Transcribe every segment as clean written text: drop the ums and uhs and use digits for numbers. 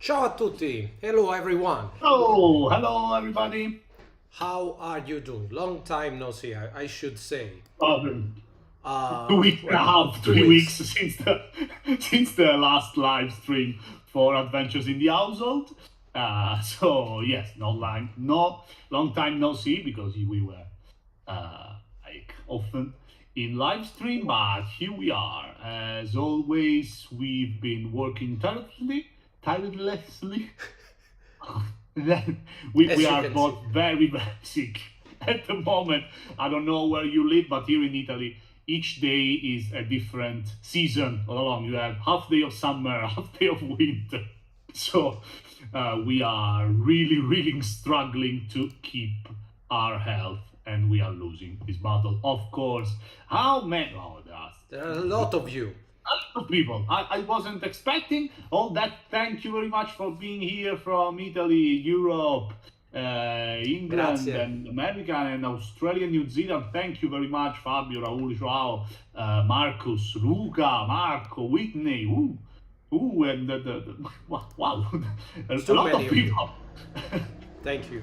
Ciao a tutti! Hello everyone! Oh, hello everybody. How are you doing? Long time no see, I should say. Um, 2 weeks and a Well, half, two 3 weeks weeks. since the last live stream for Adventures in the Household. So yes, no long time no see because we were like often in live stream, but here we are. As always, we've been working tirelessly. Then we As you are can see. both very, very sick at the moment. I don't know where you live, but here in Italy, each day is a different season all along. You have half day of summer, half day of winter. So we are really, really struggling to keep our health, and we are losing this battle. Of course, how many? Oh, There are a lot of you. of people. I wasn't expecting all that. Thank you very much for being here from Italy, Europe, England, Grazie. and America, and Australia, New Zealand. Thank you very much, Fabio, Raul, Joao, Marcus, Luca, Marco, Whitney. And wow, a It's too lot many of of you. people. Thank you.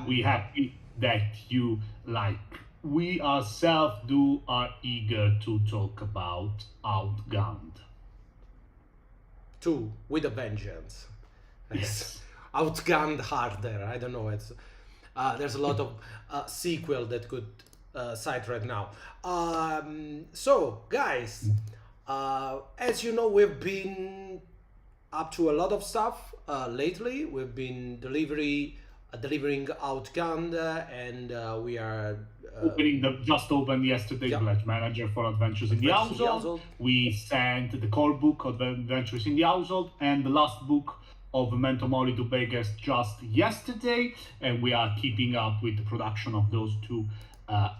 We happy that you like. We ourselves are eager to talk about Outgunned. Two with a vengeance. It's Yes. outgunned harder. I don't know. It's there's a lot of sequel that could cite right now. So guys, as you know, we've been up to a lot of stuff lately. We've been delivering Outgunned, and we are Opening the just opened yesterday yeah, Pledge Manager for Adventures in the Adventures in the Household. Household. We sent the core book of Adventures in the Household and the last book of Memento Mori to Vegas just yesterday, and we are keeping up with the production of those two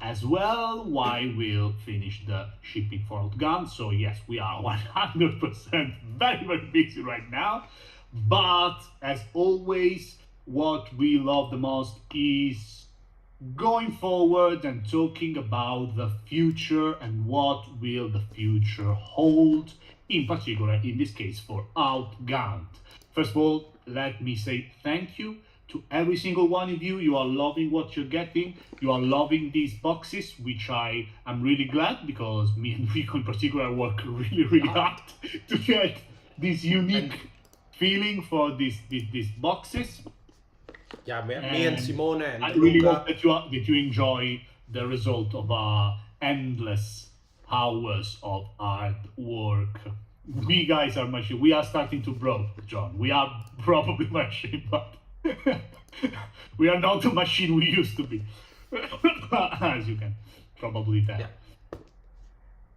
as well, while we'll finish the shipping for Outgun. So yes, we are 100% very, very busy right now. But as always, what we love the most is going forward and talking about the future and what will the future hold, in particular, in this case, for Outgunned. First of all, let me say thank you to every single one of you. You are loving what you're getting. You are loving these boxes, which I am really glad, because me and Rico in particular work really, really hard to get this unique And feeling for these boxes. yeah, me and And Simone I and really hope Luca. that you enjoy the result of our endless hours of hard work. We guys are machine. We are starting to broke, John. We are probably machine, but we are not the machine we used to be, as you can probably tell. Yeah,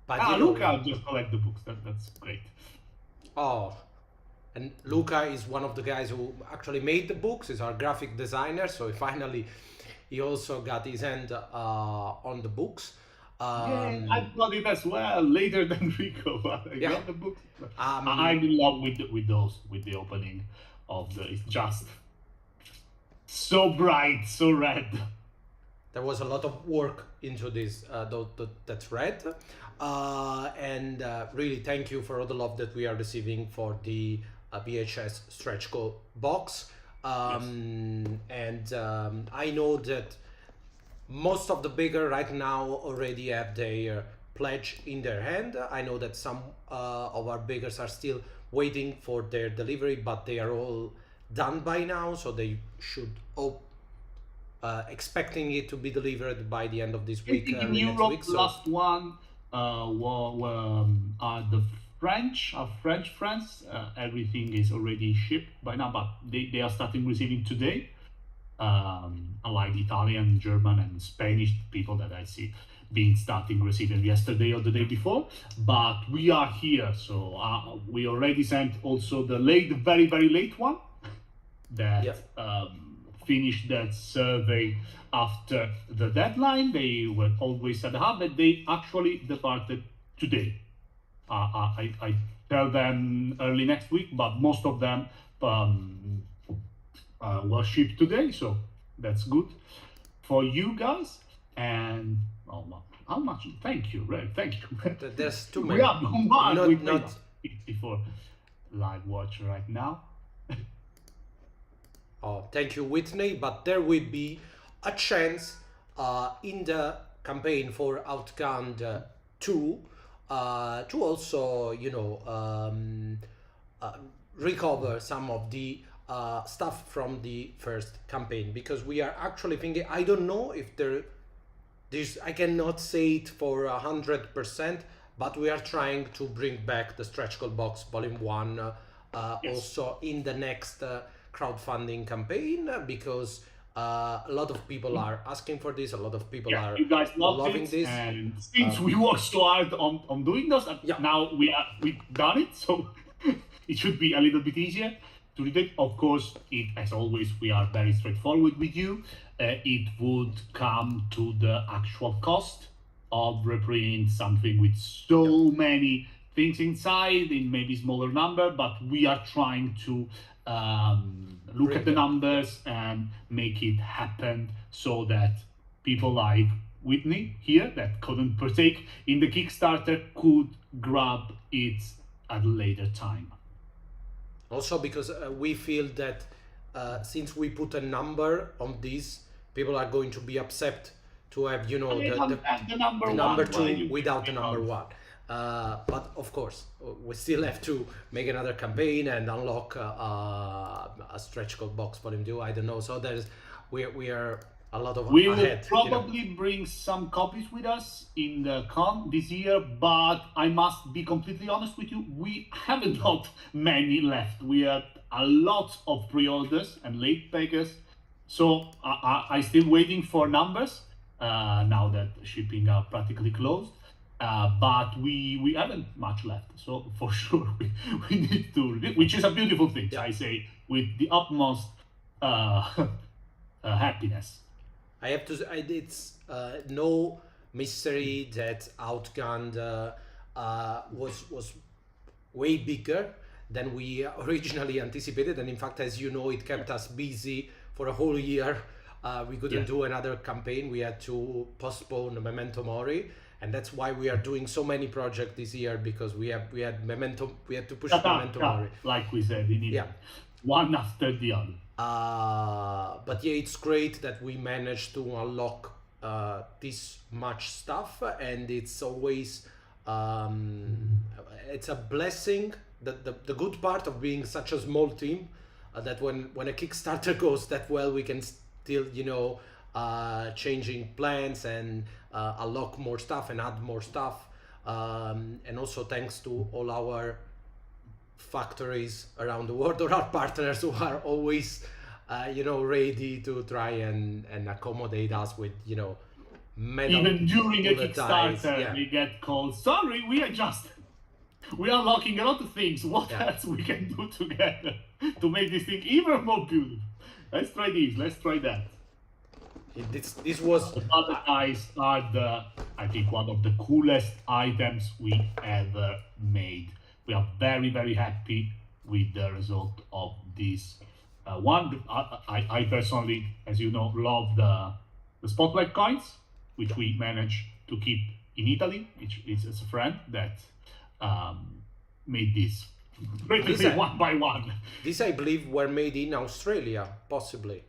but you know, Luca just collect the books. That's great. oh, and Luca is one of the guys who actually made the books. He's our graphic designer, so he also got his hand on the books. Yeah, I got it as well later than Rico, but I Yeah. got the book. Um, I'm in love with those, with the opening of the. It's just so bright, so red. there was a lot of work into this that thread, and really thank you for all the love that we are receiving for the VHS stretch goal box. And I know that most of the bigger right now already have their pledge in their hand. I know that some of our biggers are still waiting for their delivery, but they are all done by now, so they should all expecting it to be delivered by the end of this I week, think in early next Europe, week. the So last one are the French, our French friends. Everything is already shipped by now, but they are starting receiving today. Unlike Italian, German, and Spanish people that I see being starting receiving yesterday or the day before. But we are here, so we already sent also the very, very late one that yeah, finished that survey after the deadline. They were always at the hub, but they actually departed today. I tell them early next week, but most of them were shipped today, so that's good for you guys. And oh, how much? Thank you, Ray. Thank you. there's too We many. are bombarded with Not 54 live watch right now. Thank you, Whitney. But there will be a chance in the campaign for Outgunned 2 to also, recover some of the stuff from the first campaign, because we are actually thinking. I don't know if there's. I cannot say it for 100%, but we are trying to bring back the Stretch Goal Box Volume 1 Yes. also in the next crowdfunding campaign, because a lot of people are asking for this. A lot of people Yeah, are you guys loved loving it, this. and since we worked so hard on doing this, Yeah. now we've done it, so it should be a little bit easier to read it. Of course, as always, we are very straightforward with you. It would come to the actual cost of reprint something with so many things inside in maybe smaller number, but we are trying to look at the numbers and make it happen so that people like Whitney here that couldn't partake in the Kickstarter could grab it at a later time. Also, because we feel that since we put a number on this, people are going to be upset to have, The number the number one, two right? without the number one. But of course, we still have to make another campaign and unlock a Stretch Goal Box Volume 2. I don't know. So we are a lot of We will ahead. probably bring some copies with us in the con this year, but I must be completely honest with you, we haven't got many left. We have a lot of pre-orders and late packers, so I'm still waiting for numbers now that shipping are practically closed. But we haven't much left, so for sure we need to, which is a beautiful thing, I say, with the utmost happiness. I have to say, it's no mystery that Outgunned was way bigger than we originally anticipated, and in fact, as you know, it kept us busy for a whole year. We couldn't do another campaign. We had to postpone Memento Mori, and that's why we are doing so many projects this year, because we had to push Memento Mori. Like we said, we need one after the other. But yeah, it's great that we managed to unlock this much stuff, and it's always it's a blessing. The good part of being such a small team, that when a Kickstarter goes that well, we can still changing plans and unlock more stuff and add more stuff, and also thanks to all our factories around the world, or our partners who are always ready to try and accommodate us with metal. Even during a bullet Kickstarter, we get calls. Sorry, we are locking a lot of things. What else we can do together to make this thing even more beautiful? Let's try this. Let's try that. This was The other guys are I think one of the coolest items we ever made. We are very, very happy with the result of this one. I personally, as you know, love the spotlight coins, which we managed to keep in Italy. It's a friend that made this practically one by one. These, I believe, were made in Australia, possibly.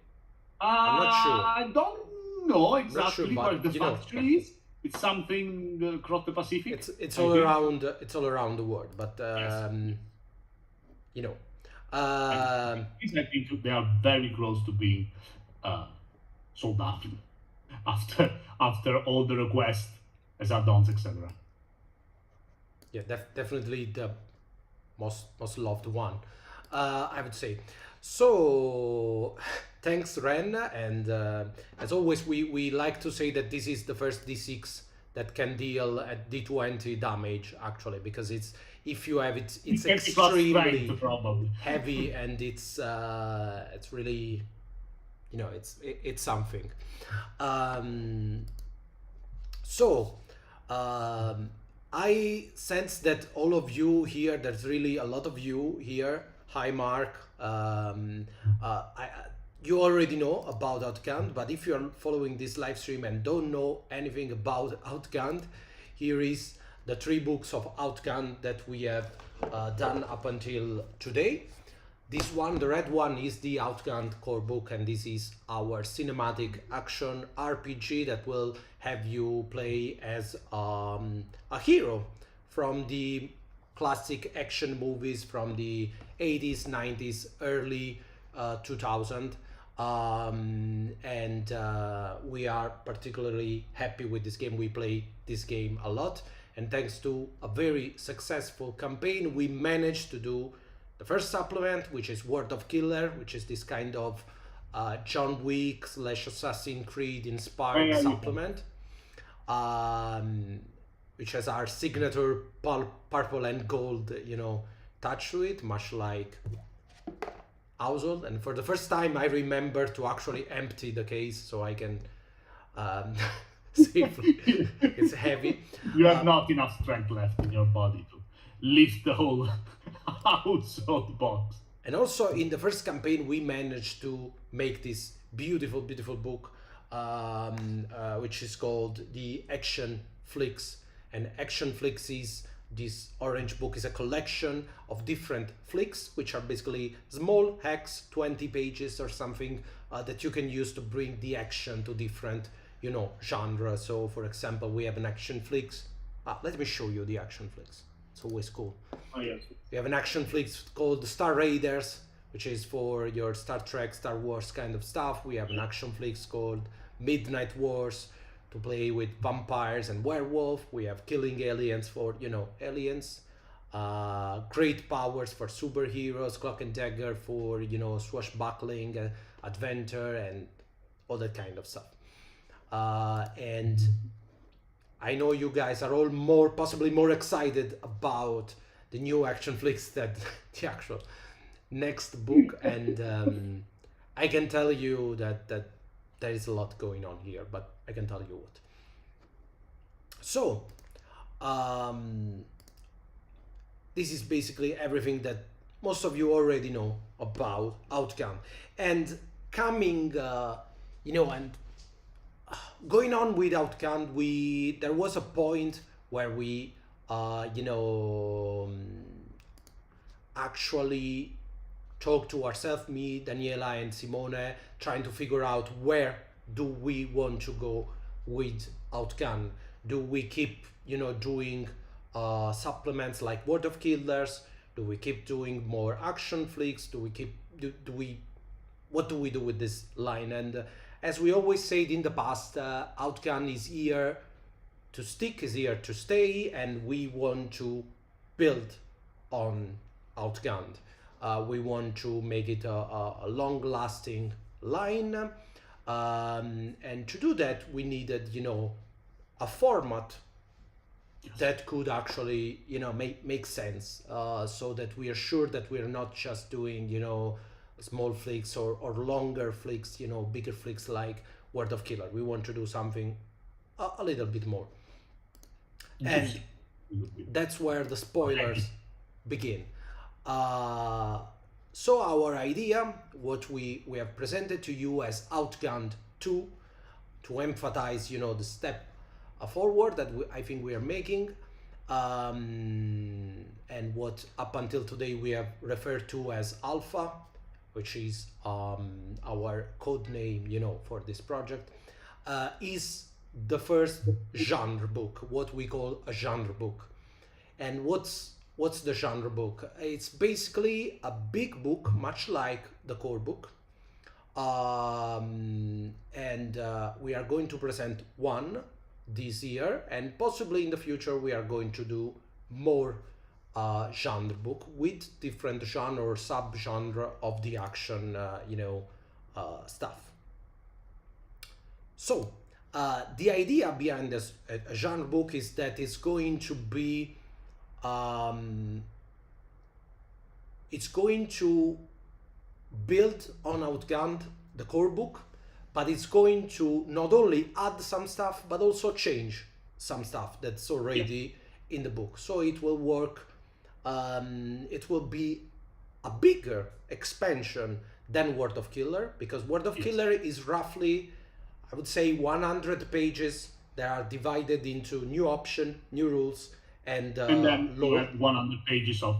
I'm not sure. I don't know exactly where the but, factory is. It's something across the Pacific. It's all around. It's all around the world, but I think they are very close to being sold out after all the requests as add-ons, etc. Yeah, definitely the most loved one, I would say. So thanks, Ren, and as always, we like to say that this is the first D6 that can deal at D20 damage, actually, because if you have it's extremely heavy, and it's really, it's something. I sense that all of you here, there's really a lot of you here. Hi, Mark. You already know about Outgunned, but if you're following this live stream and don't know anything about Outgunned, here is the 3 books of Outgunned that we have done up until today. This one, the red one, is the Outgunned core book, and this is our cinematic action RPG that will have you play as a hero from the classic action movies from the 80s, 90s, early 2000. And we are particularly happy with this game. We play this game a lot, and thanks to a very successful campaign, we managed to do the first supplement, which is Word of Killer, which is this kind of John Wick / Assassin's Creed inspired supplement, which has our signature purple and gold, touch to it, much like Household. And for the first time, I remember to actually empty the case so I can safely. It's heavy. You have not enough strength left in your body to lift the whole Household box. And also in the first campaign, we managed to make this beautiful, beautiful book, which is called the Action Flix. And Action Flix is this orange book is a collection of different flicks, which are basically small hacks, 20 pages or something, that you can use to bring the action to different, genres. So, for example, we have an action flicks. Let me show you the action flicks. It's always cool. Oh, yes. We have an action flicks called Star Raiders, which is for your Star Trek, Star Wars kind of stuff. We have an action flicks called Midnight Wars to play with vampires and werewolf. We have Killing Aliens for, aliens. Great Powers for superheroes. Cloak and Dagger for, swashbuckling, adventure, and all that kind of stuff. And I know you guys are all possibly more excited about the new action flicks than the actual next book, and I can tell you that there is a lot going on here, but I can tell you what. So, this is basically everything that most of you already know about Outgun, and coming, and going on with Outgun, there was a point where we, actually talked to ourselves, me, Daniela, and Simone, trying to figure out where do we want to go with Outgun. Do we keep, doing supplements like Word of Killers? Do we keep doing more action flicks? What do we do with this line? And as we always said in the past, Outgun is here to stick, is here to stay, and we want to build on Outgunned. We want to make it a long-lasting line, and to do that, we needed, a format that could actually, make sense, so that we are sure that we are not just doing, small flicks or longer flicks, bigger flicks like Word of Killer. We want to do something a little bit more. And that's where the spoilers begin. So our idea, what we have presented to you as Outgunned 2, to emphasize, the step forward that I think we are making, and what up until today we have referred to as Alpha, which is our code name, for this project, is the first genre book, what we call a genre book. And what's the genre book? It's basically a big book, much like the core book. And we are going to present one this year, and possibly in the future we are going to do more genre book with different genre or sub-genre of the action, stuff. So the idea behind this genre book is that it's going to be, it's going to build on Outgunned, the core book, but it's going to not only add some stuff, but also change some stuff that's already in the book. So it will work, it will be a bigger expansion than Word of Killer, because Word of Killer is roughly, I would say, 100 pages that are divided into new option, new rules, and then lore. 100 pages of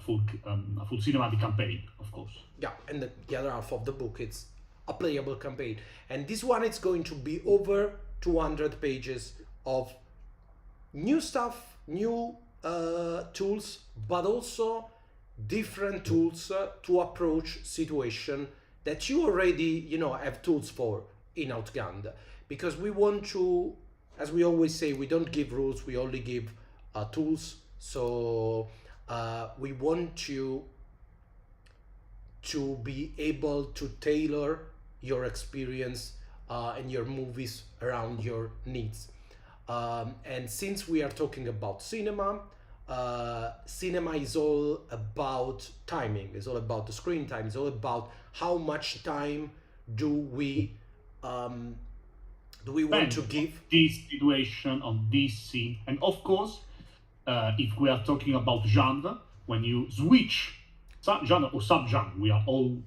full cinematic campaign, of course. Yeah, and the other half of the book, it's a playable campaign. And this one, it's going to be over 200 pages of new stuff, new tools, but also different tools to approach situation that you already, have tools for in Outgunned. Because we want to, as we always say, we don't give rules, we only give tools. So we want you to be able to tailor your experience and your movies around your needs. And since we are talking about cinema, cinema is all about timing, it's all about the screen time, it's all about how much time do we want to give this situation on this scene. And of course, if we are talking about genre, when you switch genre or subgenre, we are all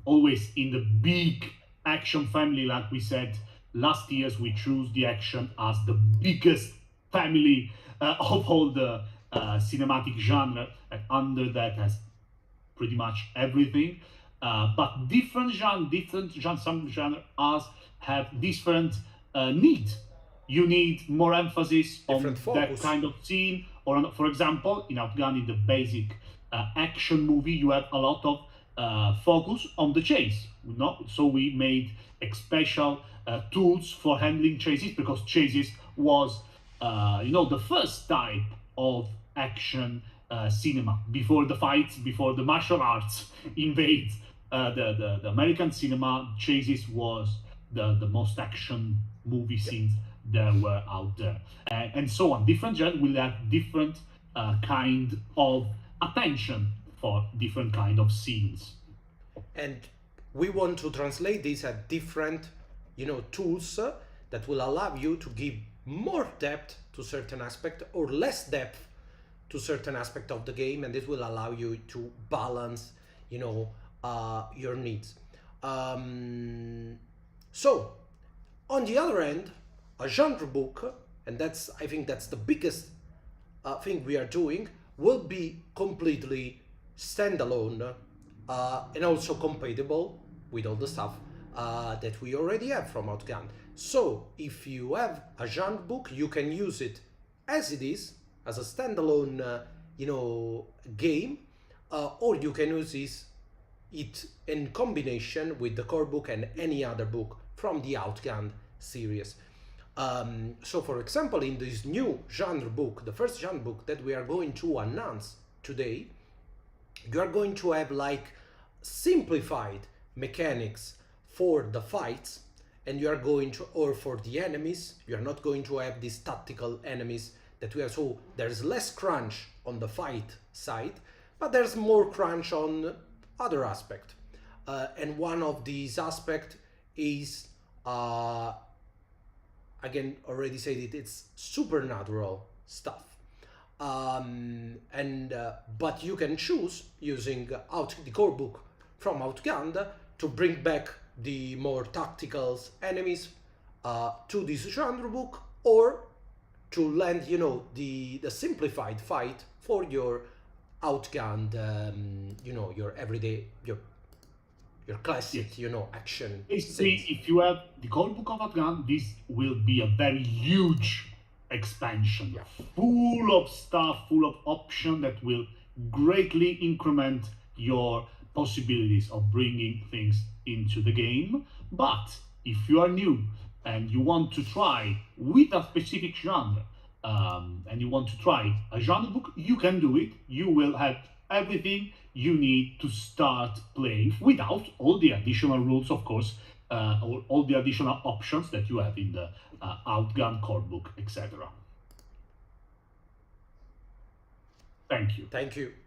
always in the big action family. Like we said last years, we choose the action as the biggest family of all the cinematic genre, and under that has pretty much everything. But different genre, some genre have different needs. You need more emphasis on that kind of scene, or for example, in Outgun, in the basic action movie, you have a lot of focus on the chase. So we made special tools for handling chases, because chases was the first type of action cinema. Before the fights, before the martial arts invade the American cinema, chases was the most action movie scenes there were out there, and so on. Different genres will have different kind of attention for different kind of scenes, and we want to translate this at different tools that will allow you to give more depth to certain aspect or less depth to certain aspect of the game, and this will allow you to balance your needs. So on the other end, a genre book, and I think that's the biggest thing we are doing, will be completely standalone and also compatible with all the stuff that we already have from Outgun. So if you have a genre book, you can use it as it is, as a standalone game, or you can use it in combination with the core book and any other book from the Outgun series. So for example, in this new genre book, the first genre book that we are going to announce today, you are going to have like simplified mechanics for the fights, and you are going to, or for the enemies, you are not going to have these tactical enemies that we have. So there's less crunch on the fight side, but there's more crunch on other aspect. And one of these aspect is, again, already said it, it's supernatural stuff. But you can choose using the core book from Outgunned to bring back the more tactical enemies to this genre book, or to land the simplified fight for your Outgunned, your everyday, your classic, action. Basically, if you have the core book of Outgun, this will be a very huge expansion, full of stuff, full of options that will greatly increment your possibilities of bringing things into the game. But if you are new and you want to try with a specific genre, and you want to try a genre book, you can do it. You will have everything you need to start playing without all the additional rules, of course, or all the additional options that you have in the Outgun core book, etc. Thank you.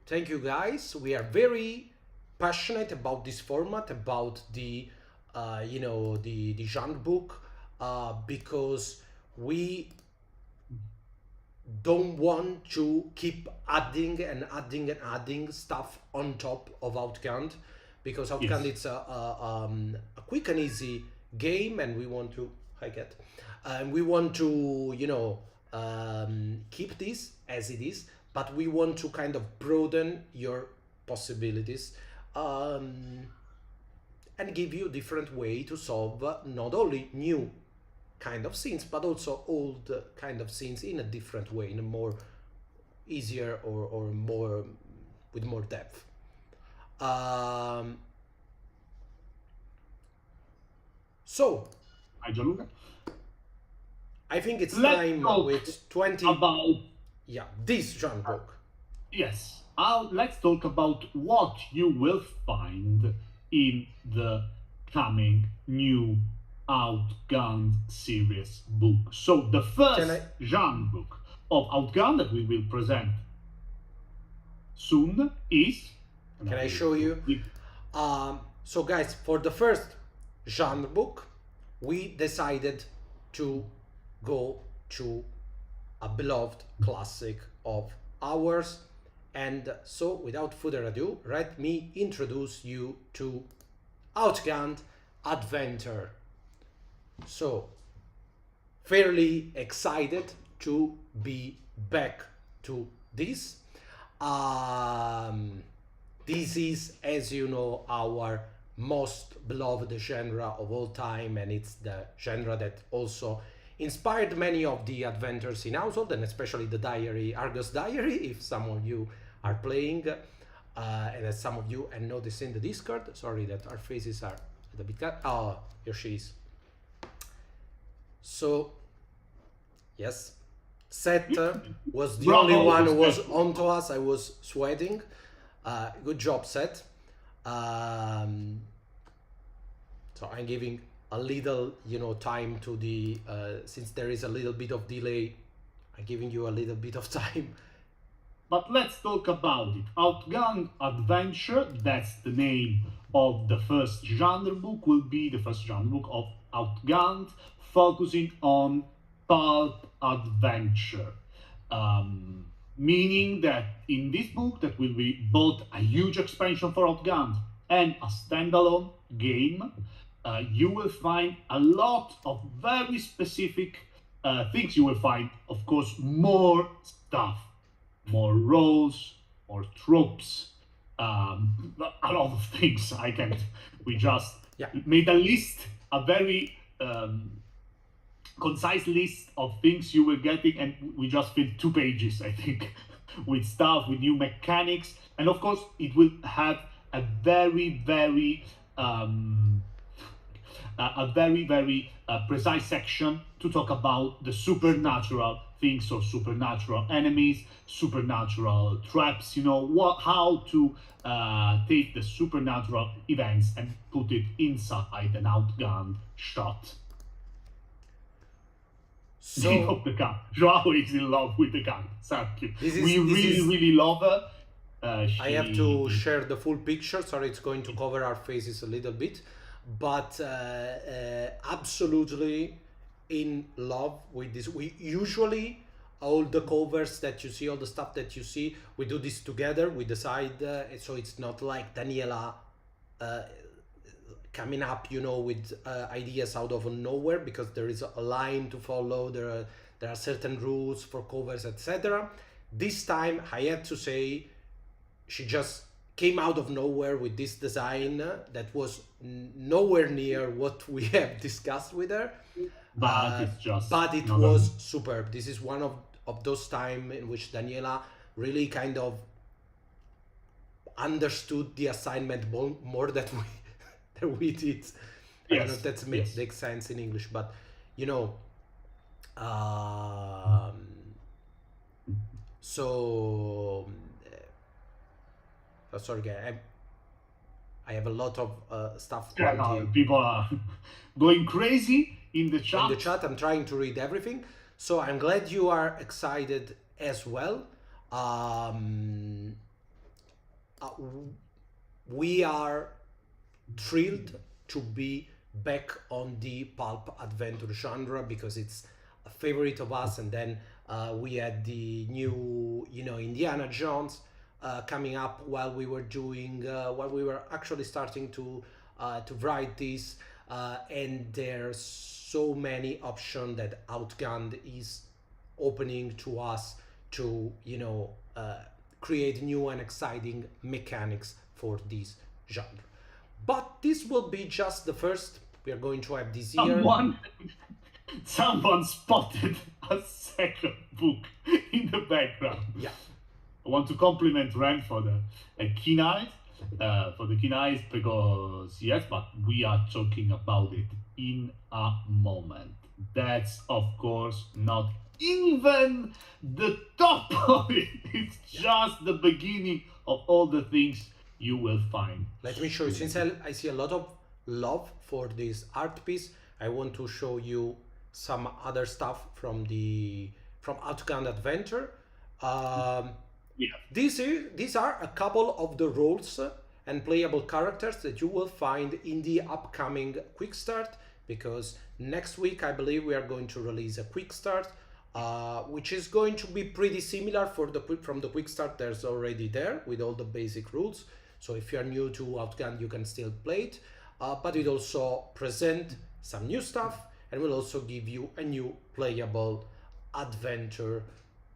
Thank you, guys. We are very passionate about this format, about the the genre book, because we don't want to keep adding and adding and adding stuff on top of Outgunned, because Outgunned it's a quick and easy game, and we want to keep this as it is. but we want to kind of broaden your possibilities, and give you different way to solve not only new kind of scenes, but also old kind of scenes in a different way, in a more easier or more with more depth. So Hi Gianluca. I think it's Let's time talk with 20. About This genre book. yes. Let's talk about what you will find in the coming new Outgunned series book. So the first genre book of Outgunned that we will present soon is. Can I show you? So guys, for the first genre book, we decided to go to a beloved classic of ours. And so without further ado, let me introduce you to Outgunned Adventure. So fairly excited to be back to this. This is, as you know, our most beloved genre of all time, and it's the genre that also inspired many of the adventures in Household, and especially the Diary, Argus Diary, if some of you are playing, and as some of you have noticed in the Discord. Sorry that our faces are a bit cut. Oh, here she is. So, yes, Seth was the only one who was onto us. I was sweating. Good job, Seth. So I'm giving a little, time to the, since there is a little bit of delay, I'm giving you a little bit of time. But let's talk about it. Outgunned Adventure, that's the name of the first genre book, will be the first genre book of Outgunned, focusing on pulp adventure. Meaning that in this book that will be both a huge expansion for Outgunned and a standalone game, you will find a lot of very specific things. You will find, of course, more stuff, more roles, more tropes, a lot of things. We just made a list, a very concise list of things you were getting, and we just filled 2 pages, I think, with stuff, with new mechanics, and of course it will have a very precise section to talk about the supernatural things, or supernatural enemies, supernatural traps, how to take the supernatural events and put it inside an Outgunned shot. So of the cat. Joao is in love with the cat. Thank you. We really love her. I have to share the full picture. Sorry, it's going to cover our faces a little bit, but absolutely in love with this. We usually, all the covers that you see, all the stuff that you see, we do this together. We decide, so it's not like Daniela coming up, with ideas out of nowhere, because there is a line to follow. There are certain rules for covers, etc. This time, I had to say, she just came out of nowhere with this design that was nowhere near what we have discussed with her. But it was superb. This is one of those times in which Daniela really kind of understood the assignment more than we did. I don't know if that makes sense in English, but so sorry guys, I have a lot of stuff. People are going crazy in the chat. I'm trying to read everything, so I'm glad you are excited as well. We are thrilled to be back on the pulp adventure genre, because it's a favorite of us. And then we had the new, Indiana Jones coming up while we were actually starting to write this, and there's so many options that Outgunned is opening to us to create new and exciting mechanics for this genre. But this will be just the first. We are going to have this year. Someone spotted a second book in the background. Yeah. I want to compliment Ren for the keen eyes, because yes, but we are talking about it in a moment. That's of course not even the top of it. It's just the beginning of all the things you will find. Let me show you. Since I see a lot of love for this art piece, I want to show you some other stuff from Outgunned Adventure. These are a couple of the roles and playable characters that you will find in the upcoming quick start, because next week I believe we are going to release a quick start, which is going to be pretty similar from the quick start. There's already there with all the basic rules. So if you're new to Outgun, you can still play it, but it also present some new stuff and will also give you a new playable adventure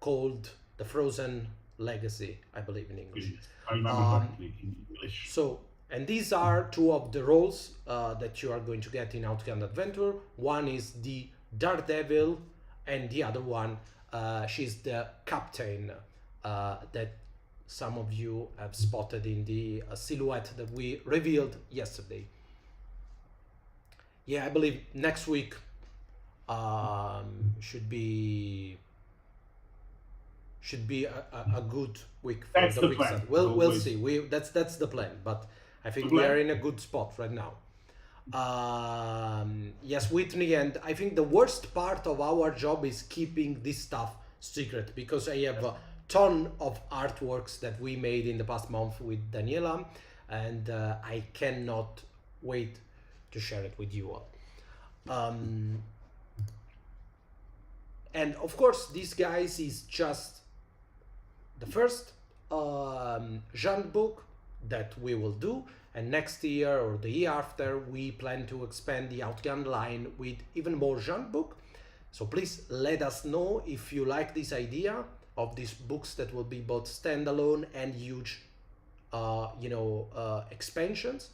called The Frozen Legacy, I believe in English. I remember correctly in English. So, and these are two of the roles that you are going to get in Outgunned Adventure. One is the Daredevil, and the other one, she's the Captain that some of you have spotted in the silhouette that we revealed yesterday. Yeah, I believe next week should be a good week for That's the the plan. We'll see. That's the plan, but I think we are in a good spot right now. Yes, Whitney, and I think the worst part of our job is keeping this stuff secret, because I have a ton of artworks that we made in the past month with Daniela, and I cannot wait to share it with you all. And of course, this guys is just the first genre book that we will do, and next year or the year after we plan to expand the Outgun line with even more genre book. So please let us know if you like this idea of these books that will be both standalone and huge expansions.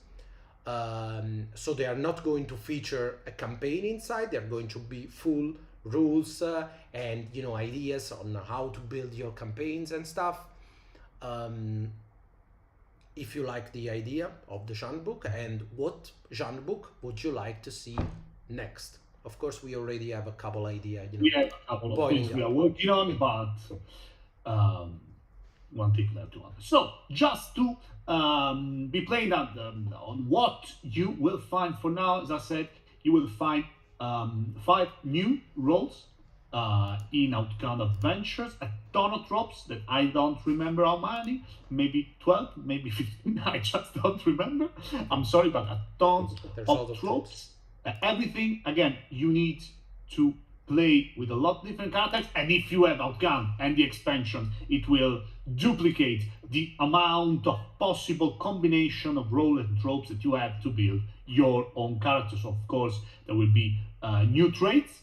So they are not going to feature a campaign inside, they're going to be full rules and ideas on how to build your campaigns and stuff. If you like the idea of the genre book, and what genre book would you like to see next? Of course, we already have a couple ideas. We have a couple of things we are working on, but one thing left to answer. So just to be playing on what you will find for now, as I said, you will find 5 new roles in Outgunned Adventures, a ton of drops that I don't remember how many, maybe 12, maybe 15, I just don't remember. I'm sorry, but a ton of drops. Everything, again, you need to play with a lot of different characters, and if you have Outgun and the expansion, it will duplicate the amount of possible combination of role and tropes that you have to build your own characters. Of course, there will be new traits,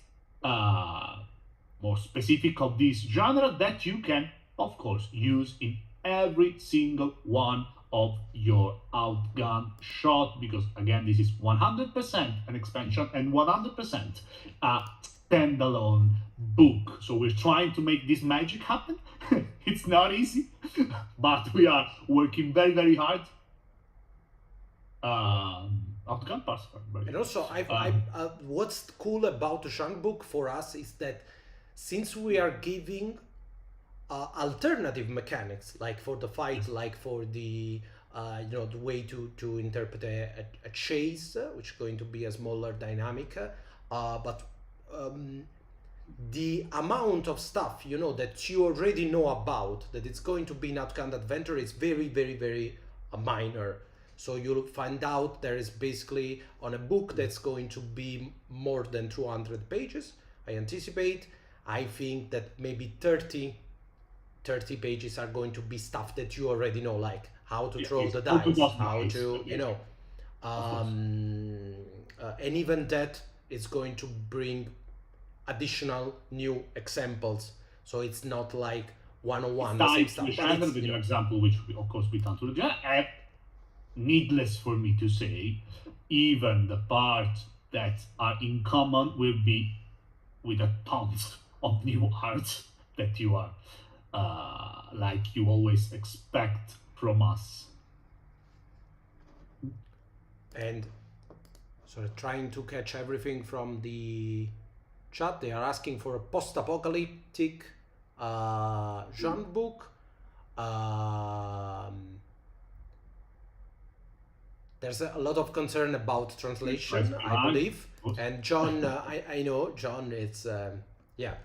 more specific of this genre, that you can, of course, use in every single one of your Outgun shot, because again, this is 100% an expansion and 100% a standalone book. So we're trying to make this magic happen. It's not easy, but we are working very, very hard. Outgun pass. And also, what's cool about the genre book for us is that since we are giving alternative mechanics, like for the fight, like for the the way to interpret a chase, which is going to be a smaller dynamic, but the amount of stuff that you already know about that it's going to be in Outgunned Adventure is very, very, very minor. So you'll find out there is basically on a book that's going to be more than 200 pages, I anticipate. I think that maybe 30 pages are going to be stuff that you already know, like how to throw the dice, how to, and even that is going to bring additional new examples. So it's not like one-on-one, the same stuff. The new example, which of course we turn to the needless for me to say, even the parts that are in common will be with a tons of new arts that you are like you always expect from us. And sort of trying to catch everything from the chat. They are asking for a post-apocalyptic genre book. There's a lot of concern about translation, I believe. And John, I know, John, it's, yeah,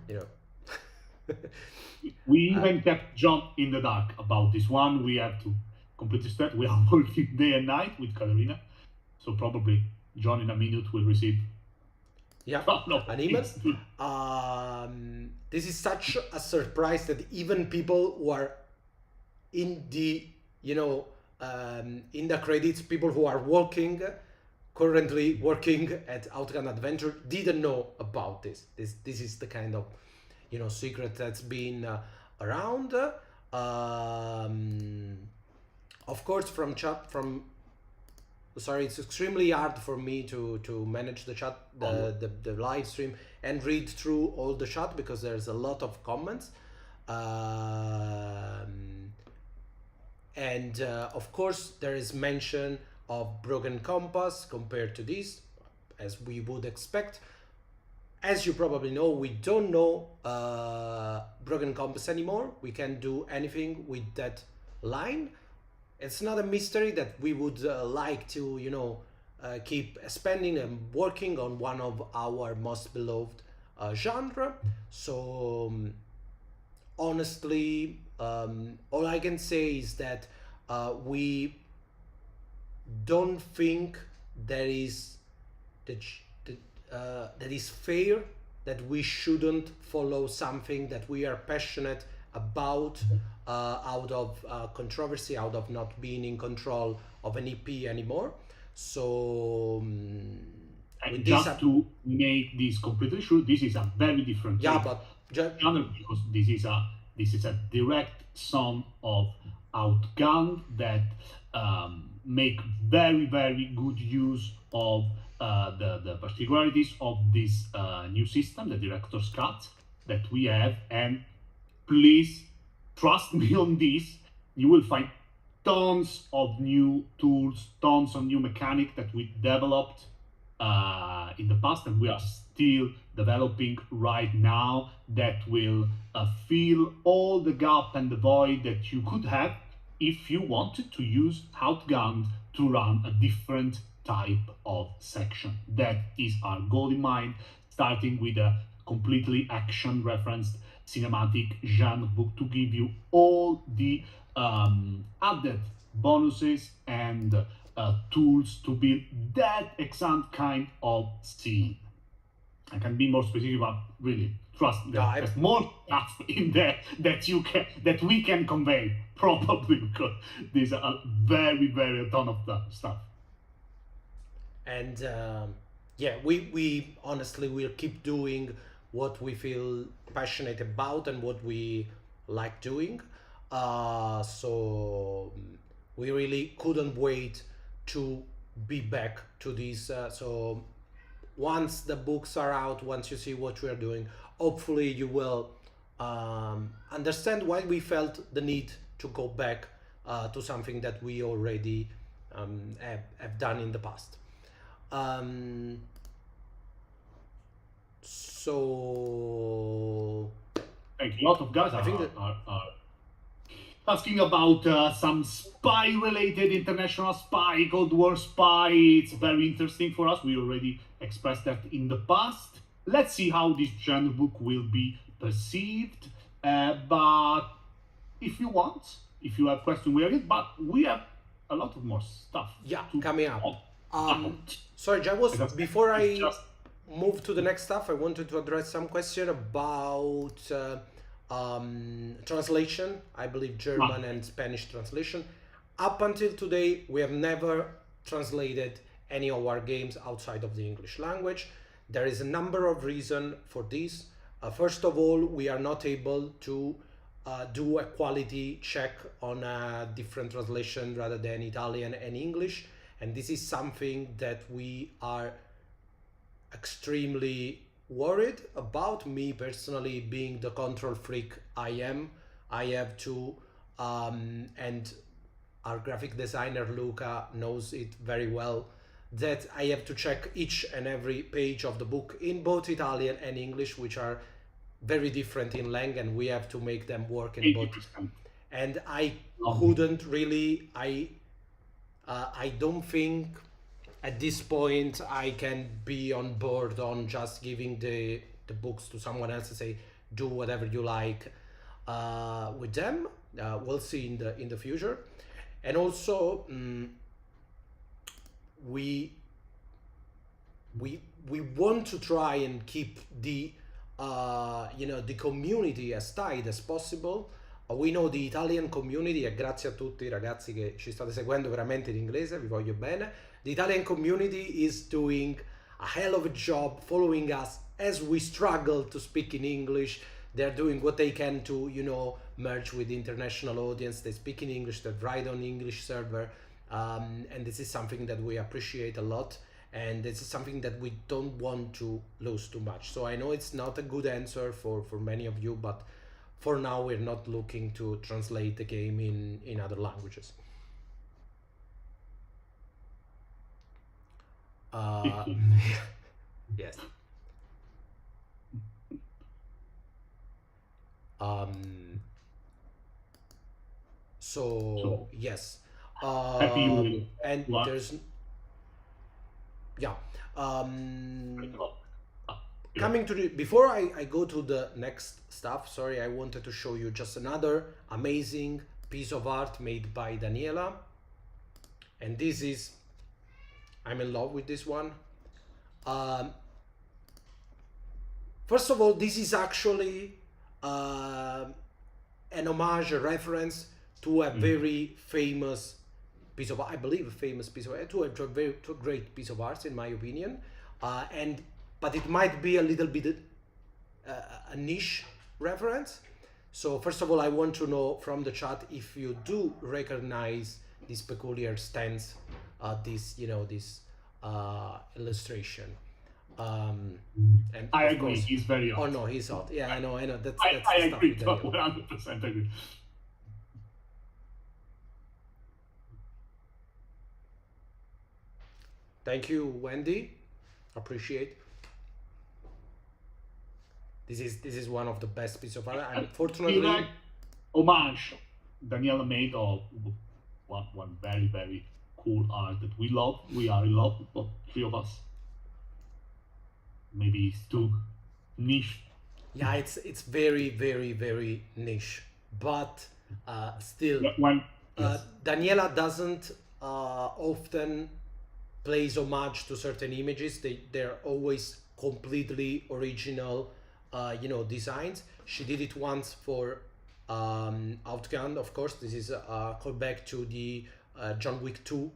you know. We even kept John in the dark about this one. We have to complete this step. We are working day and night with Katerina. So probably John in a minute will receive an email. This is such a surprise that even people who are in the, you know, in the credits, people who are currently working at Outgun Adventure didn't know about this. This is the kind of, you know, secret that's been around. Of course, sorry, it's extremely hard for me to manage the chat, the live stream, and read through all the chat because there's a lot of comments. And of course, there is mention of Broken Compass compared to this, as we would expect. As you probably know, we don't know Broken Compass anymore. We can't do anything with that line. It's not a mystery that we would like to, you know, keep spending and working on one of our most beloved genre. So honestly, all I can say is that we don't think that is fair, that we shouldn't follow something that we are passionate about out of controversy, out of not being in control of an EP anymore. So and just to make this completely sure, this is a very different genre, because this is a direct son of Outgunned that make very, very good use of the particularities of this new system, the director's cut that we have. And please trust me on this, you will find tons of new tools, tons of new mechanics that we developed in the past and we are still developing right now that will fill all the gap and the void that you could have if you wanted to use Outgunned to run a different type of section. That is our goal in mind, starting with a completely action referenced cinematic genre book to give you all the added bonuses and tools to build that exact kind of scene. I can be more specific, but really trust me, there's more stuff in there that we can convey, probably, because there's a very, very ton of stuff. And yeah, we honestly will keep doing what we feel passionate about and what we like doing. So we really couldn't wait to be back to this. So once the books are out, once you see what we are doing, hopefully you will understand why we felt the need to go back to something that we already have done in the past. So a lot of guys are asking about some spy-related international spy, Cold War spy. It's very interesting for us. We already expressed that in the past. Let's see how this genre book will be perceived. But if you want, if you have questions, we are it. But we have a lot of more stuff. Yeah, coming up. Sorry, before I move to the next stuff, I wanted to address some question about translation. I believe German and Spanish translation. Up until today, we have never translated any of our games outside of the English language. There is a number of reasons for this. First of all, we are not able to do a quality check on a different translation rather than Italian and English, and this is something that we are extremely worried about. Me personally, being the control freak I have to, and our graphic designer Luca knows it very well, that I have to check each and every page of the book in both Italian and English, which are very different in length, and we have to make them work in both. 80%. And I couldn't really, I don't think at this point I can be on board on just giving the books to someone else and say do whatever you like with them. We'll see in the future. And also we want to try and keep the the community as tight as possible. We know the Italian community, e grazie a tutti ragazzi che ci state seguendo veramente in inglese, vi voglio bene. The Italian community is doing a hell of a job following us as we struggle to speak in English. They're doing what they can to, merge with the international audience. They speak in English, they write on English server, and this is something that we appreciate a lot. And this is something that we don't want to lose too much. So I know it's not a good answer for many of you, but for now we're not looking to translate the game in other languages. Yes. So yes. Happy you and what? there's coming to the, before I go to the next stuff, sorry, I wanted to show you just another amazing piece of art made by Daniela. And this is, I'm in love with this one. First of all, this is actually an homage, a reference to a very famous piece of, I believe, a famous piece of art, to a great piece of art in my opinion, but it might be a little bit a niche reference. So first of all, I want to know from the chat if you do recognize this peculiar stance, this illustration. And I of agree, course, he's very oh odd. no, he's odd. Yeah, I know. That's I the agree, stuff with Daniel. 100% agree. Thank you, Wendy. Appreciate. This is one of the best pieces of art. Unfortunately, Direct homage Daniela made of one very, very cool art that we love. We are in love, but three of us. Maybe it's too niche. yeah, it's very, very, very niche, but still, Daniela doesn't often plays homage to certain images. They're always completely original, designs. She did it once for Outgunned, of course. This is a callback to the John Wick 2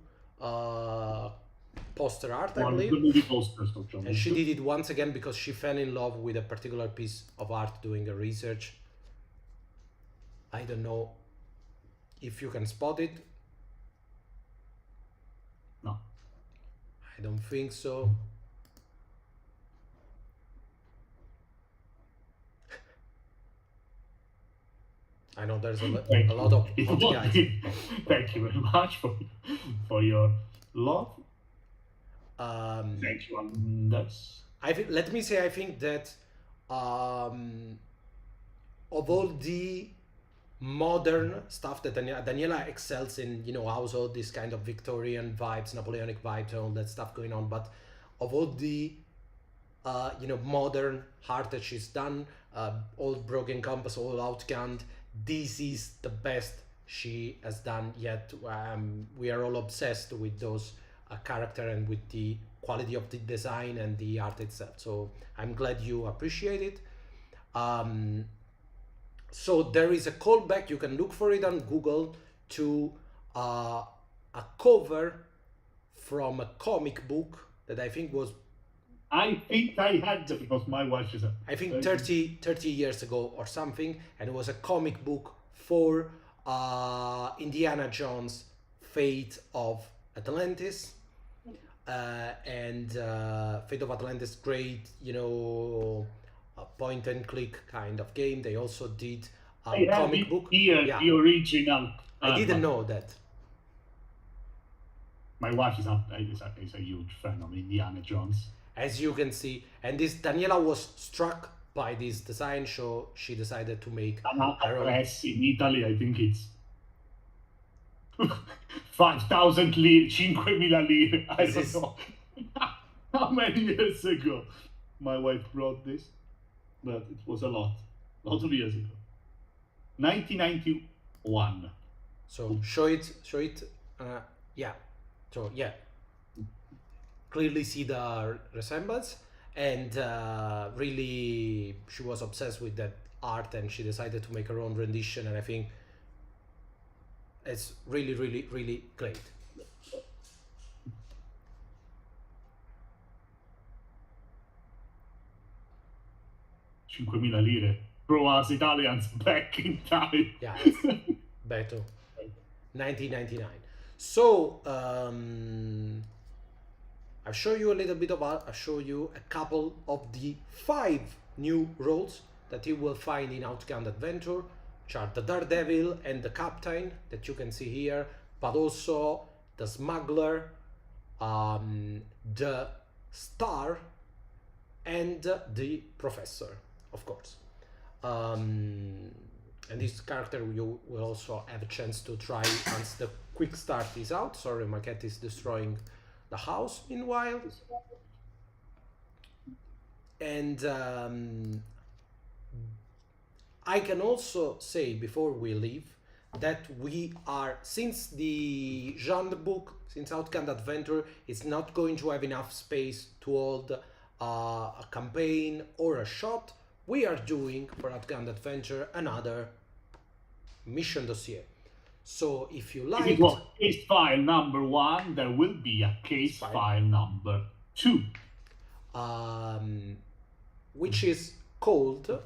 poster art, I One of believe. the movie posters of John And Wick she 2. did it once again because she fell in love with a particular piece of art doing a research. I don't know if you can spot it. No. I don't think so. I know there's a lot of hot guys. Thank you very much for your love. Thank you. That's Let me say, I think that of all the modern stuff that Daniela excels in, also this kind of Victorian vibes, Napoleonic vibes, and all that stuff going on. But of all the modern art that she's done, all Broken Compass, all Outgunned, this is the best she has done yet. We are all obsessed with those character and with the quality of the design and the art itself. So I'm glad you appreciate it. So there is a callback, you can look for it on Google, to a cover from a comic book that I think was I think I had that because my wife is a. I think 30 years ago or something, and it was a comic book for Indiana Jones' Fate of Atlantis. And Fate of Atlantis, great, a point and click kind of game. They also did a I have comic it book. here, Yeah, the original. I didn't know that. My wife is a huge fan of Indiana Jones. As you can see, and this Daniela was struck by this design, so she decided to make her own. Press in Italy, I think it's 5,000 lire, 5.000 lire. I don't know how many years ago my wife brought this, but it was a lot of years ago. 1991. So show it. Yeah. So yeah, clearly see the resemblance, and really she was obsessed with that art, and she decided to make her own rendition, and I think it's really, really, really great. $5.000 lire. Pro us Italians back in time. Yeah, it's better. 1999. So I'll show you a little bit of art. I'll show you a couple of the 5 new roles that you will find in Outgunned Adventure, which are the Daredevil and the Captain that you can see here, but also the Smuggler, the Star, and the Professor, of course. And this character you will also have a chance to try once the quick start is out. Sorry, my cat is destroying the house meanwhile. And I can also say before we leave that we are, since the genre book, since Outgunned Adventure is not going to have enough space to hold a campaign or a shot, we are doing for Outgunned Adventure another mission dossier. So if you like, if it was case file number 1, there will be a case file number 2, which is called,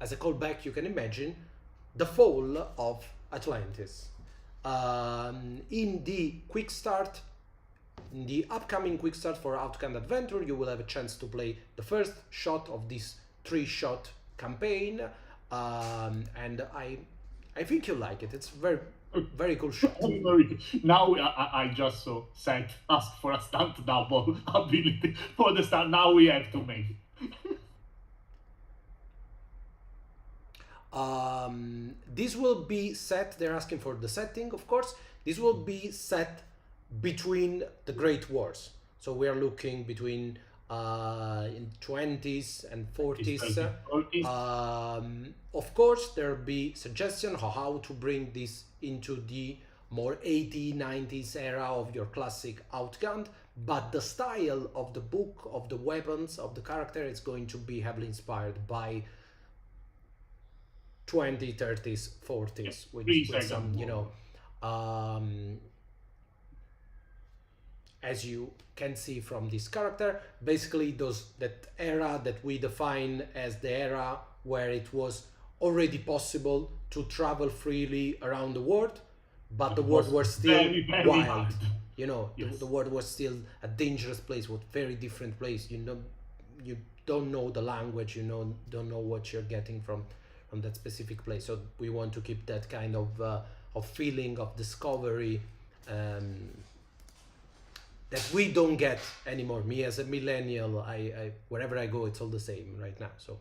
as a callback you can imagine, the Fall of Atlantis. In the quick start, in the upcoming quick start for Outgunned Adventure, you will have a chance to play the first shot of this 3-shot campaign, and I think you'll like it. It's very, very cool shot. Now I just asked for a stunt double ability for the start. Now we have to make it. This will be set, they're asking for the setting, of course. This will be set between the Great Wars. So we are looking between in 20s and 40s. Of course, there'll be suggestion of how to bring this into the more 80s, 90s era of your classic Outgunned, but the style of the book, of the weapons, of the character is going to be heavily inspired by 20s, 30s, 40s, with some, as you can see from this character, basically that era that we define as the era where it was already possible to travel freely around the world, but the world was still very, very wild. hard. Yes. The world was still a dangerous place, was very different place. You don't know the language, don't know what you're getting from that specific place. So we want to keep that kind of feeling of discovery that we don't get anymore. Me as a millennial, I wherever I go, it's all the same right now. So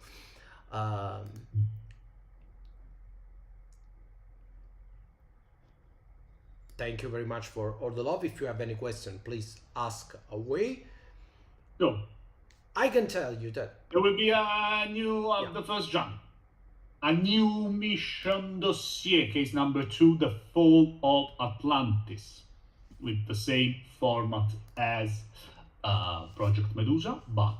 thank you very much for all the love. If you have any question, please ask away. So I can tell you that there will be a new the first jump. A new mission dossier, case number 2, the Fall of Atlantis, with the same format as Project Medusa, but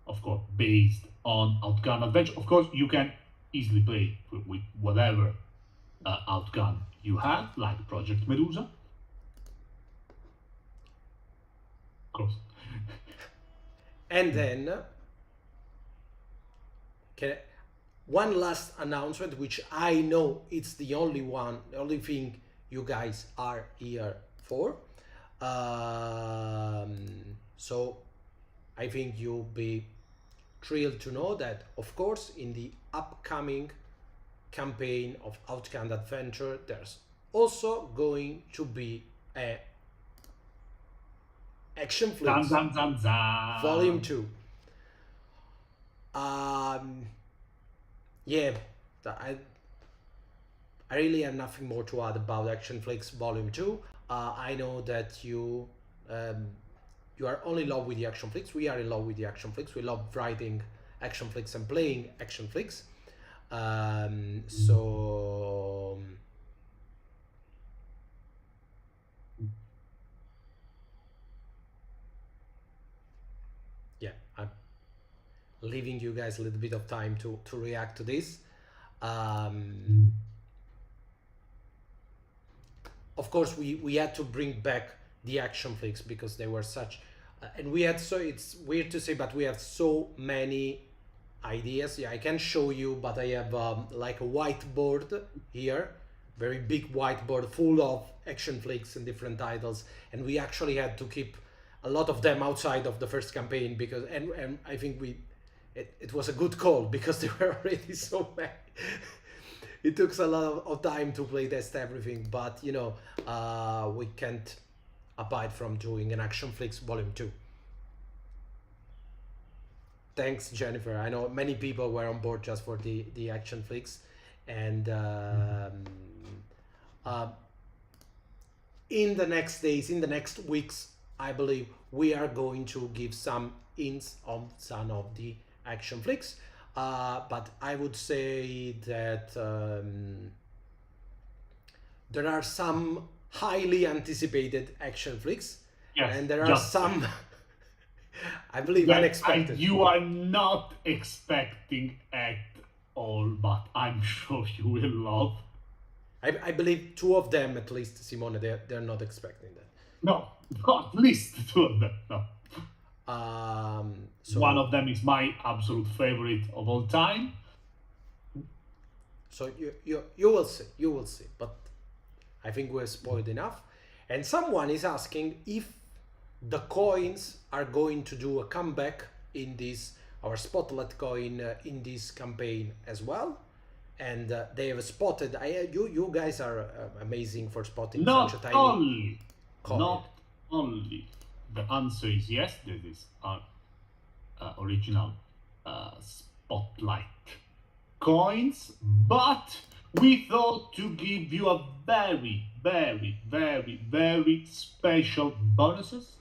of course based on Outgunned Adventure. Of course, you can easily play with whatever Outgun you have, like Project Medusa. course. And then one last announcement, which I know it's the only thing you guys are here for. So I think you'll be thrilled to know that, of course, in the upcoming campaign of Outgunned Adventure, there's also going to be a Action Flix Volume 2. Yeah, I really have nothing more to add about Action Flix Volume 2. I know that you are only in love with the Action Flix. We are in love with the Action Flix. We love writing Action Flix and playing Action Flix. So yeah, I'm leaving you guys a little bit of time to react to this. Of course, we had to bring back the Action Flix because they were such, and we had it's weird to say, but we have so many ideas. Yeah, I can show you, but I have like a whiteboard here, very big whiteboard full of Action Flix and different titles, and we actually had to keep a lot of them outside of the first campaign because, and I think it was a good call because there were already so many. It took a lot of time to play test everything, but you know, we can't abide from doing an Action Flix Volume 2. Thanks, Jennifer. I know many people were on board just for the Action Flix, and in the next days, in the next weeks, I believe we are going to give some hints on some of the Action Flix. But I would say that there are some highly anticipated Action Flix, Yes, and there are some, I believe, unexpected. You are not expecting at all, but I'm sure you will love. I believe two of them, at least, Simone, they're not expecting that. No, at least two of them. No. So one of them is my absolute favorite of all time. So you will see, but I think we're spoiled enough. And someone is asking if the coins are going to do a comeback in this, our spotlight coin in this campaign as well. And they have spotted. You guys are amazing for spotting such a tiny coin. Not only. The answer is yes. This is our original spotlight coins, but we thought to give you a very, very, very, very special bonuses,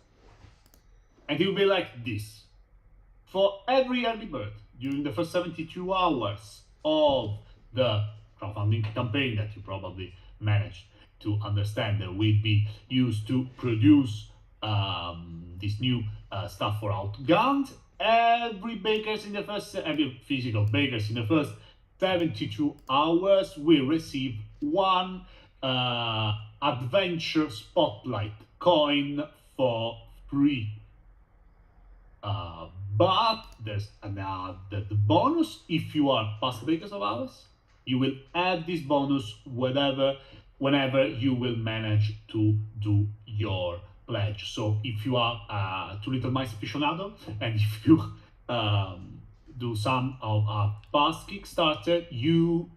and it will be like this. For every early bird during the first 72 hours of the crowdfunding campaign that you probably managed to understand that will be used to produce this new stuff for Outgunned, every physical bakers in the first 72 hours will receive one adventure spotlight coin for free. But there's another bonus. If you are past bakers of ours, you will add this bonus whenever you will manage to do your pledge. So if you are Too Little Mice aficionado, and if you do some of our past Kickstarter,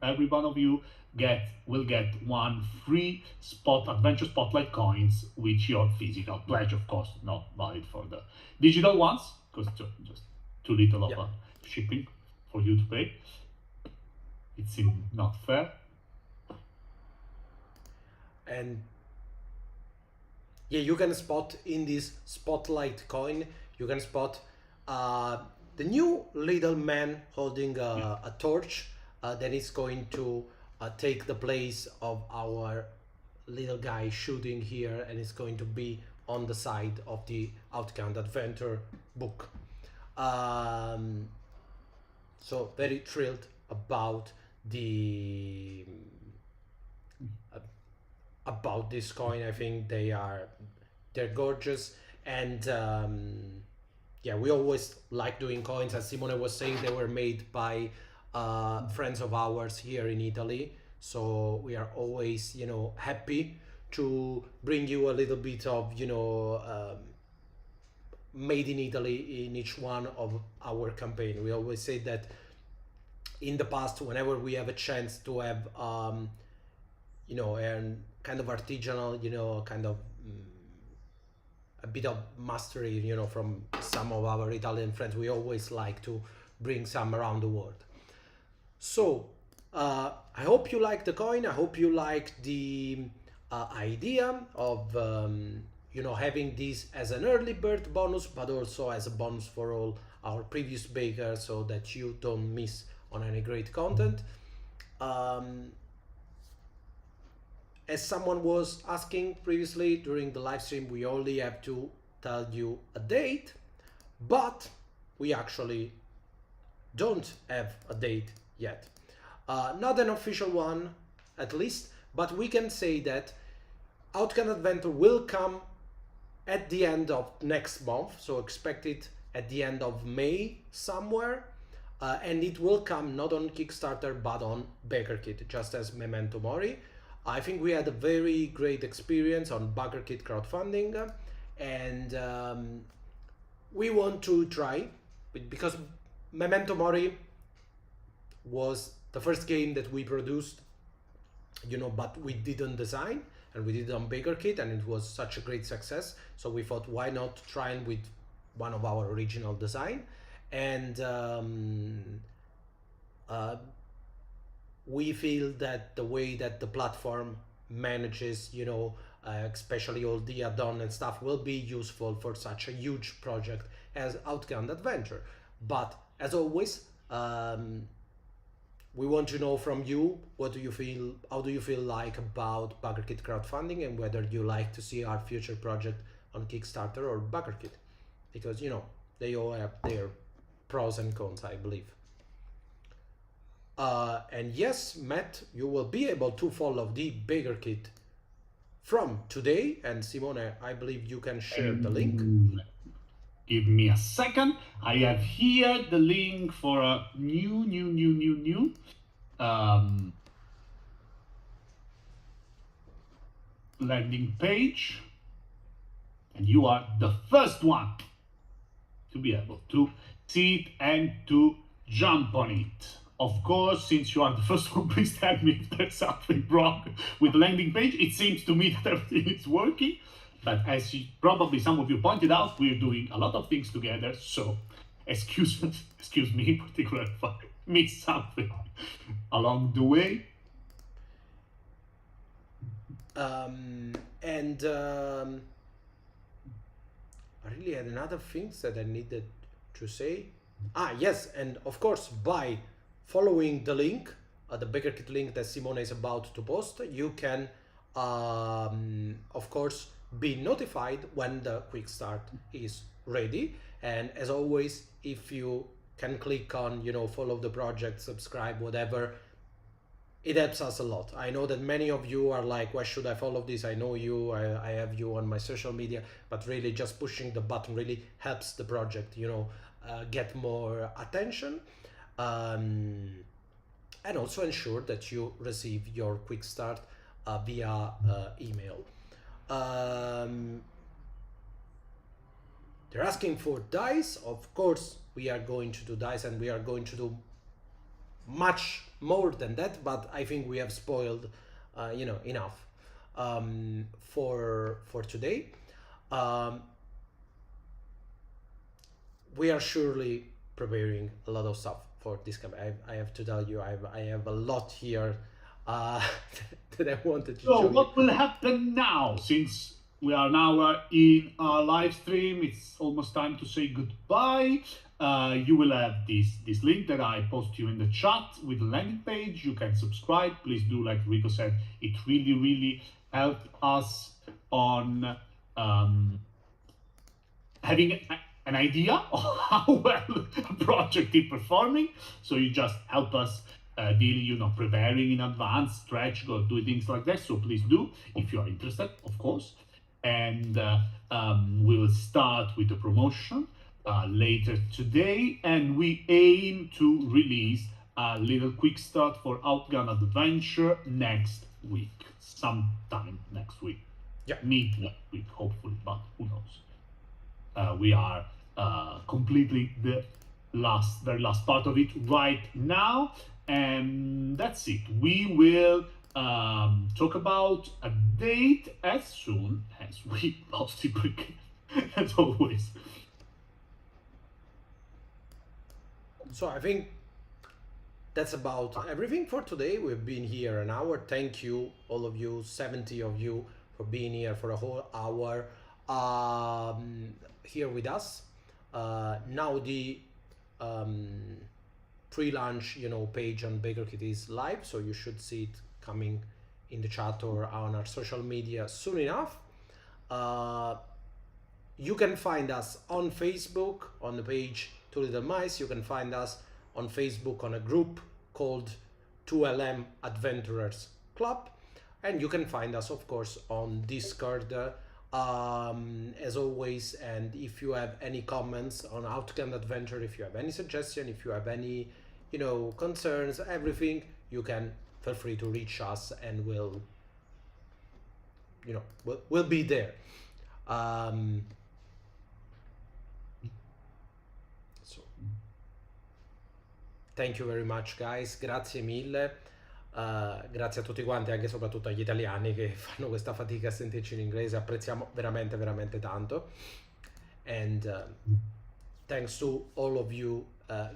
every one of you will get one free adventure spotlight coins with your physical pledge, of course, not valid for the digital ones, because just too little of shipping for you to pay. It seems not fair. And yeah, you can spot in this spotlight coin, you can spot the new little man holding a torch that is going to take the place of our little guy shooting here, and it's going to be on the side of the Outgunned Adventure book. So very thrilled about about this coin. I think they're gorgeous, And yeah, we always like doing coins. As Simone was saying, they were made by friends of ours here in Italy. So we are always, happy to bring you a little bit of, made in Italy in each one of our campaign. We always say that in the past, whenever we have a chance to have, and kind of artisanal, kind of a bit of mastery, from some of our Italian friends, we always like to bring some around the world. So I hope you like the coin. I hope you like the idea of having this as an early bird bonus, but also as a bonus for all our previous bakers, so that you don't miss on any great content. As someone was asking previously during the live stream, we only have to tell you a date, but we actually don't have a date yet. Not an official one, at least, but we can say that Outgunned Adventure will come at the end of next month, so expect it at the end of May somewhere, and it will come not on Kickstarter but on Backerkit, just as Memento Mori. I think we had a very great experience on Backerkit crowdfunding, and we want to try, because Memento Mori was the first game that we produced, but we didn't design, and we did it on Backerkit, and it was such a great success. So we thought, why not trying with one of our original design? And we feel that the way that the platform manages, especially all the add-on and stuff, will be useful for such a huge project as Outgunned Adventure. But as always, we want to know from you, what do you feel, how do you feel like about Backerkit crowdfunding, and whether you like to see our future project on Kickstarter or Backerkit, because they all have their pros and cons, I believe. And yes, Matt, you will be able to follow the Backerkit from today, and Simone, I believe you can share the link. Give me a second. I have here the link for a new landing page, and you are the first one to be able to see it and to jump on it. Of course, since you are the first one, please tell me if there's something wrong with the landing page. It seems to me that everything is working. But as probably some of you pointed out, we're doing a lot of things together, so excuse me in particular if I missed something along the way. I really had another things that I needed to say. Yes, and of course, by following the link, the Backerkit link that Simone is about to post, you can, of course, be notified when the quick start is ready. And as always, if you can click on follow the project, subscribe, whatever, it helps us a lot. I know that many of you are like, why should I follow this? I know you, I have you on my social media, but really just pushing the button really helps the project get more attention, and also ensure that you receive your quick start via email. They're asking for dice. Of course, we are going to do dice, and we are going to do much more than that, but I think we have spoiled enough for today. We are surely preparing a lot of stuff for this campaign. I have to tell you, I have a lot here that I wanted to show you. So what will happen now, since we are now in our live stream? It's almost time to say goodbye. You will have this link that I post you in the chat with the landing page. You can subscribe. Please do, like Rico said, it really helped us on having an idea of how well a project is performing. So you just help us preparing in advance, stretch, go do things like that. So please do, if you are interested, of course. and we will start with the promotion later today, and we aim to release a little quick start for Outgun Adventure next week, sometime next week. Yeah. Mid next week, hopefully, but who knows? We are completely the very last part of it right now, and that's it. We will talk about a date as soon as we possibly can, as always. So I think that's about everything for today. We've been here an hour. Thank you, all of you, 70 of you, for being here for a whole hour here with us. Now the pre-launch, page on Backerkit is live, so you should see it coming in the chat or on our social media soon enough. You can find us on Facebook on the page Two Little Mice. You can find us on Facebook on a group called 2LM Adventurers Club, and you can find us of course on Discord as always. And if you have any comments on Outgunned Adventure, if you have any suggestion, if you have any concerns, everything, you can feel free to reach us, and we'll be there. So thank you very much guys, grazie mille, grazie a tutti quanti, anche e soprattutto agli italiani che fanno questa fatica a sentirci in inglese, apprezziamo veramente veramente tanto. And thanks to all of you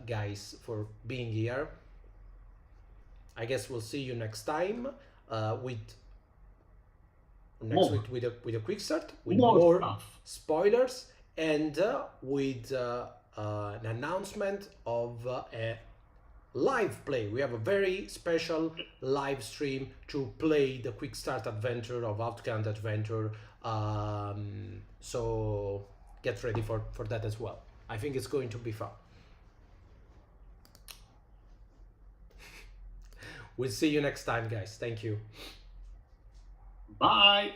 guys for being here. I guess we'll see you next time with a quick start, with more spoilers, and with an announcement of a live play. We have a very special live stream to play the quick start adventure of Outgunned Adventure, so get ready for that as well. I think it's going to be fun. We'll see you next time guys. Thank you. Bye.